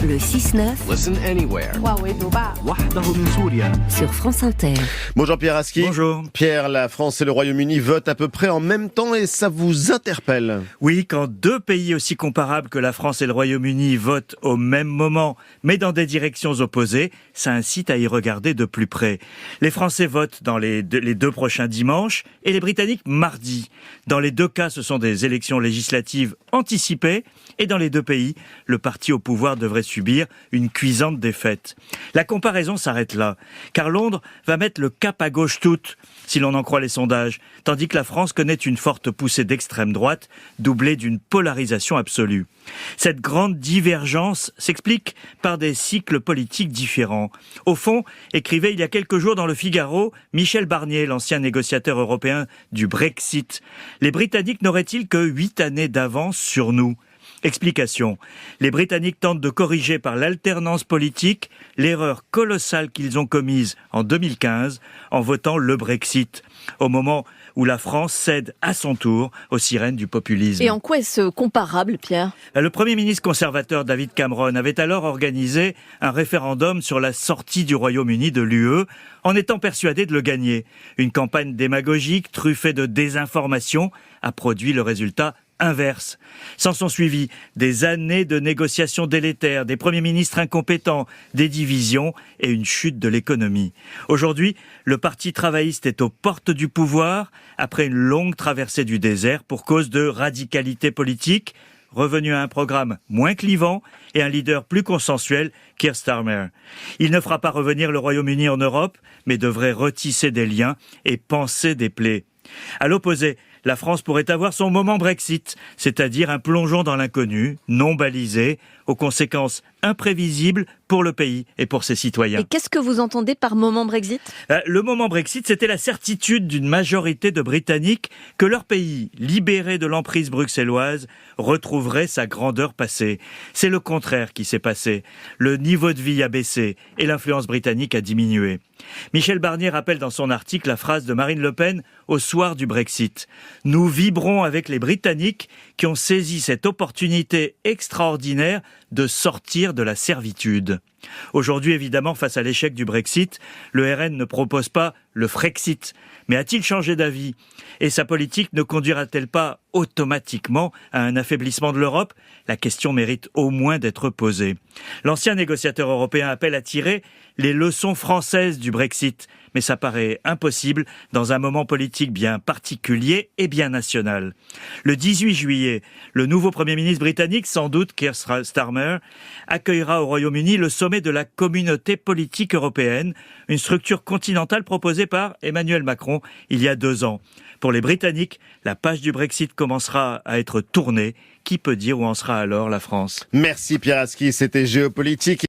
Le 6-9. Listen anywhere. Sur France Inter. Bonjour Pierre Aski. Bonjour. Pierre, la France et le Royaume-Uni votent à peu près en même temps et ça vous interpelle? Oui, quand deux pays aussi comparables que la France et le Royaume-Uni votent au même moment, mais dans des directions opposées, ça incite à y regarder de plus près. Les Français votent dans les deux prochains dimanches et les Britanniques mardi. Dans les deux cas, ce sont des élections législatives anticipées et dans les deux pays, le parti au pouvoir devrait subir une cuisante défaite. La comparaison s'arrête là, car Londres va mettre le cap à gauche toute, si l'on en croit les sondages, tandis que la France connaît une forte poussée d'extrême droite, doublée d'une polarisation absolue. Cette grande divergence s'explique par des cycles politiques différents. Au fond, écrivait il y a quelques jours dans Le Figaro Michel Barnier, l'ancien négociateur européen du Brexit. Les Britanniques n'auraient-ils que 8 années d'avance sur nous ? Explication. Les Britanniques tentent de corriger par l'alternance politique l'erreur colossale qu'ils ont commise en 2015 en votant le Brexit, au moment où la France cède à son tour aux sirènes du populisme. Et en quoi est-ce comparable, Pierre ? Le Premier ministre conservateur David Cameron avait alors organisé un référendum sur la sortie du Royaume-Uni de l'UE en étant persuadé de le gagner. Une campagne démagogique truffée de désinformation a produit le résultat inverse. S'en sont suivis des années de négociations délétères, des premiers ministres incompétents, des divisions et une chute de l'économie. Aujourd'hui, le Parti travailliste est aux portes du pouvoir après une longue traversée du désert pour cause de radicalité politique, revenu à un programme moins clivant et un leader plus consensuel, Keir Starmer. Il ne fera pas revenir le Royaume-Uni en Europe, mais devrait retisser des liens et panser des plaies. À l'opposé, la France pourrait avoir son moment Brexit, c'est-à-dire un plongeon dans l'inconnu, non balisé, aux conséquences imprévisibles pour le pays et pour ses citoyens. Et qu'est-ce que vous entendez par moment Brexit ? Le moment Brexit, c'était la certitude d'une majorité de Britanniques que leur pays, libéré de l'emprise bruxelloise, retrouverait sa grandeur passée. C'est le contraire qui s'est passé. Le niveau de vie a baissé et l'influence britannique a diminué. Michel Barnier rappelle dans son article la phrase de Marine Le Pen au soir du Brexit. « Nous vibrons avec les Britanniques qui ont saisi cette opportunité extraordinaire de sortir de la servitude. » Aujourd'hui, évidemment, face à l'échec du Brexit, le RN ne propose pas le Frexit. Mais a-t-il changé d'avis ? Et sa politique ne conduira-t-elle pas automatiquement à un affaiblissement de l'Europe ? La question mérite au moins d'être posée. L'ancien négociateur européen appelle à tirer les leçons françaises du Brexit. Mais ça paraît impossible dans un moment politique bien particulier et bien national. Le 18 juillet, le nouveau Premier ministre britannique, sans doute Keir Starmer, accueillera au Royaume-Uni le sommet de la Communauté politique européenne, une structure continentale proposée par Emmanuel Macron il y a 2 ans. Pour les Britanniques, la page du Brexit commencera à être tournée. Qui peut dire où en sera alors la France ? Merci Pierre Aski, c'était Géopolitique.